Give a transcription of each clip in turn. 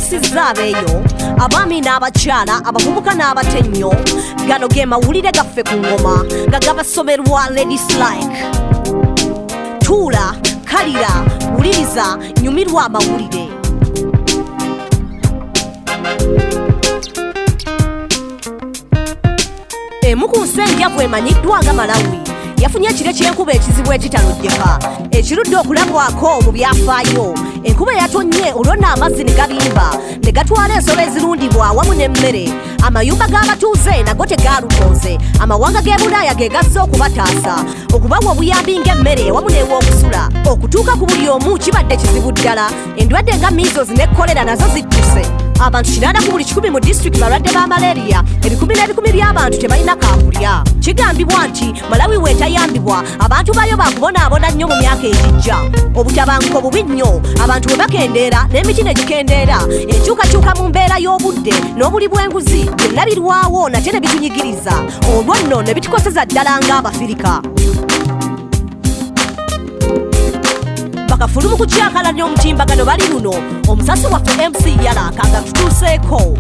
yakyusizza abeeyo abaami n'abakyala abavubuka n'abatennyo gano ge mawulire gaffe ku ngoma nga gabasomerwa ladies like tuula kalira wuliriza nyumirwa amawulire. Emu ku nsengyavu emanyiddwa nga Malawi yafunye ekire ky'enkuba ekizibu ekitalojjeka ekirudde okulabwako mu byafaayo. Enkuba yatonye olwonna amazzi ne gabimba ne gatwala ensolo ezirundibwa awamu n'emmere. Amayumba g'abatuuze nago tegaalutonze. Amawanga g'e Bulaaya ge gazze okubataasa okubawa obuyambi ng'emmere awamu n'ew'okusula. Okutuuka ku buli omu kibadde kizibu ddala. Endwadde nga measles ne kolera nazo zidduse. Abantu 80 ku buli 100 mu disitulikiti balwadde ba malaria. Ebikumi n'ebikumi by'abantu tebalina kaakulya. Kigambibwa nti Malawi weetayambibwa abantu bayo bakubonaabona nnyo mu myaka egijja. Obutabanguko bubi nnyo, abantu bwe bakendeera n'emiti ne gikendeera. Enkyukakyuka mu mbeera y'obudde n'obuli bw'enguzi byolabirwawo nate ne bitunyigiriza. Olwo nno ne bitukoseza ddala ng'Abafirika. Bakafulu mu kukyakalannya omutimbagano bali luno omusasi waffe MC Yalaka nga tutuuseeko.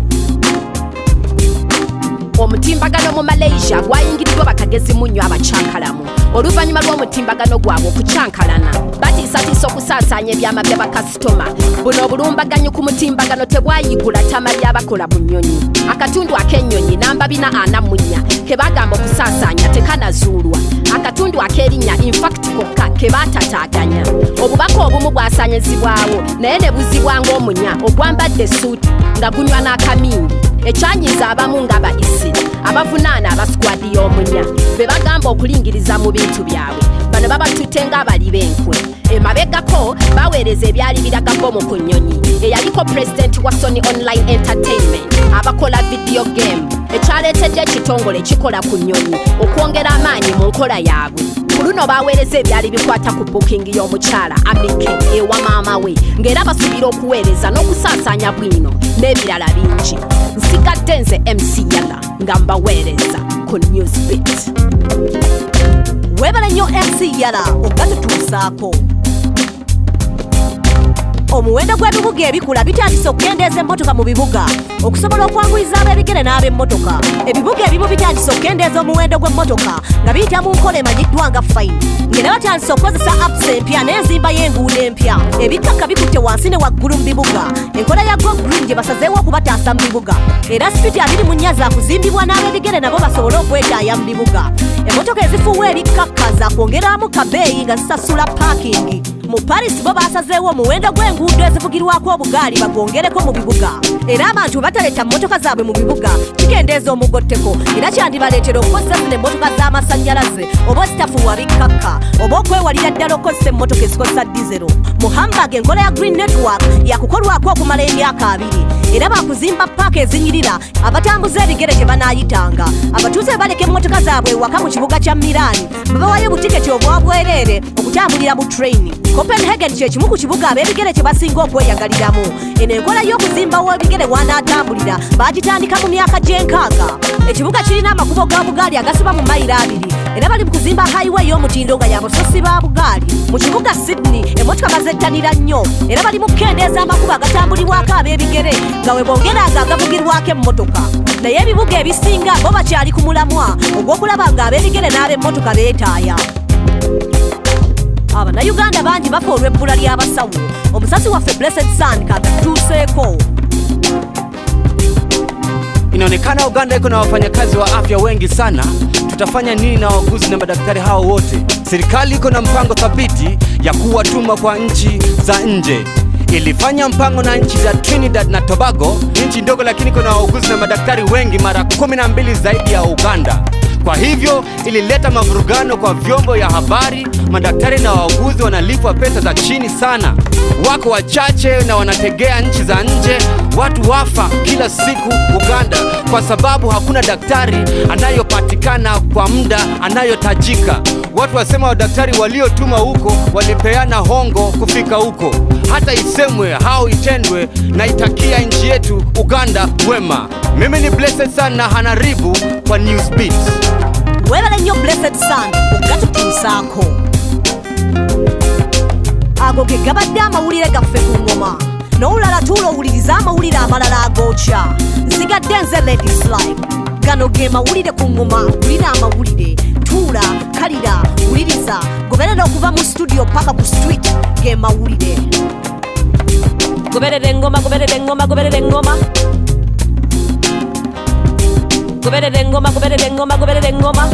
Omutimbagano mu Malaysia gwayingiriddwa bakagezi munnyo abacankalamu oluvannyuma lw'omutimbagano gwabwe okucankalana. Batiisatiisa okusaasaanya ebyama bya bakasitoma. Buno obulumbaganyi ku mutimbagano tebwayigula ttama ly'abakola mu nnyonyi. Akatundu ak'ennyonyi namba 444 ke bagamba okusaasaanya tekanazuulwa. Akatundu ak'erinnya infact kokka ke baatataaganya. Obubaka obumu bwasaanyizibwawo naye ne buzibwa ng'omunya ogwambadde suuti nga gunywa n'akamingi. Ekyanyiza abamu nga bayisira abavunaana abaskwadi y'omunya be bagamba okulingiriza mu bintu byabwe. Bano babatutte ng'abali b'enkwe. Emabegako baweereza ebyali biraga bomu ku nnyonyi eyaliko pulezidenti wa Sony Online Entertainment abakola video game ekyaleetedde ekitongole ekikola ku nnyonyi okwongera amaanyi mu nkola yaabwe. Ku luno baweereza ebyali bikwata ku booking y'omukyala Amike ewa maama we ng'era basuubira okuweereza n'okusaasaanya bwino n'ebirala bingi. Nsigadde nze MC Yala nga mbaweereza ku Newsbeat. Weebale nnyo MC Yala ogatutuusaako. Omuwendo gw'ebibuga ebikula bitandise okukendeeza emmotoka mu bibuga okusobola okwanguyiza ab'ebigere n'ab'emmotoka. Ebibuga ebimu bitandise okukendeeza omuwendo gw'emmotoka nga biyita mu nkola emanyiddwa nga fine. Ng'era batandise okukozesa apps empya n'enzimba y'enguudo empya. Ebikkakka bikutte wansi ne waggulu mu bibuga. Enkola ya Go Green gye basazeewo okubataasa mu bibuga. Era sipiti 24 za kuzimbibwa n'ab'ebigere nabo basobole okwetaaya mu bibuga. Emmotoka ezifuuwa ebikkakka za kwongeramu kabeeyi nga zisasula paakingi. Mu Paris bo basazeewo omuwendo gw'enguudo ezivugirwako obugaali bagwongereko mu bibuga. Era abantu bataleeta mmotoka zaabwe mu bibuga kikendeeza omugotteko era kyandibaleetera okukozesa zino emmotoka z'amasannyalaze oba ozitafuuwa bikkakka oba okwewalira ddala okukozesa emmotoka ezikozesa dizero. Mu Hamburg enkola ya Green Network yakukolwako okumala emyaka 2 era bakuzimba paaka ezinyirira abatambuza ebigere gye banaayitanga. Abatuuze baleka emmotoka zaabwe ewaka mu kibuga kya Milani babawayo butiketi obwa bwereere okutambulira mu trayini. Copenhagen kye kimu ku kibuga ab'ebigere kye basinga okweyagaliramu. Eno enkola y'okuzimbawo ebigere wanaatambulira baagitandika mu myaka gy'enkaaga. Ekibuga kirina amakubo ga bugaali agasiba mu mayiro 2 era bali mu kuzimba highway y'omutindo nga yabusosi ba bugaali. Mu kibuga Sydney emmotoka bazettanira nnyo era bali mu kukendeeza amakubo agatambulibwako ab'ebigere nga we bongeranga agavugirwako emmotoka. Naye ebibuga ebisinga bo bakyali ku mulamwa ogw'okulaba nga ab'ebigere n'ab'emmotoka beetaaya. Abanayuganda bangi bafa olw'ebbula ly'abasawo. Omusasi waffe Blessed Sun katutuuseeko. Inaonekana Uganda iko na wafanyakazi wa afya wengi sana. Tutafanya nini na wauguzi na madaktari hao wote? Serikali iko na mpango thabiti ya kuwatuma kwa nchi za nje. Ilifanya mpango na nchi za Trinidad na Tobago, nchi ndogo lakini iko na wauguzi na madaktari wengi mara 12 zaidi ya Uganda. Kwa hivyo ilileta mavurugano kwa vyombo ya habari. Madaktari na wauguzi wanalipwa pesa za chini sana. Wako wachache na wanategea nchi za nje. Watu wafa kila siku Uganda kwa sababu hakuna daktari anayopatikana kwa muda anayotajika. Watu wasema wadaktari waliotuma huko walipeana hongo kufika huko. Hata isemwe hao itendwe na itakia nchi yetu Uganda wema. Mimi ni Blessed Sun na Hanaribu kwa Newsbeat. Weebale nnyo Blessed Sun ogatutuusaako. Ago ge gabadde amawulire gaffe ku ngoma. n'olulala tuula owuliriza amawulire amalala agookya. Nsigadde nze Lady Sly, gano ge mawulire ku ngoma. Wulira amawulire, tuula, kalira, wuliriza, goberera okuva mu studio paka ku street, ge mawulire. Goberera engoma, goberera engoma, goberera engoma. Goberera engoma, goberera engoma, goberera engoma.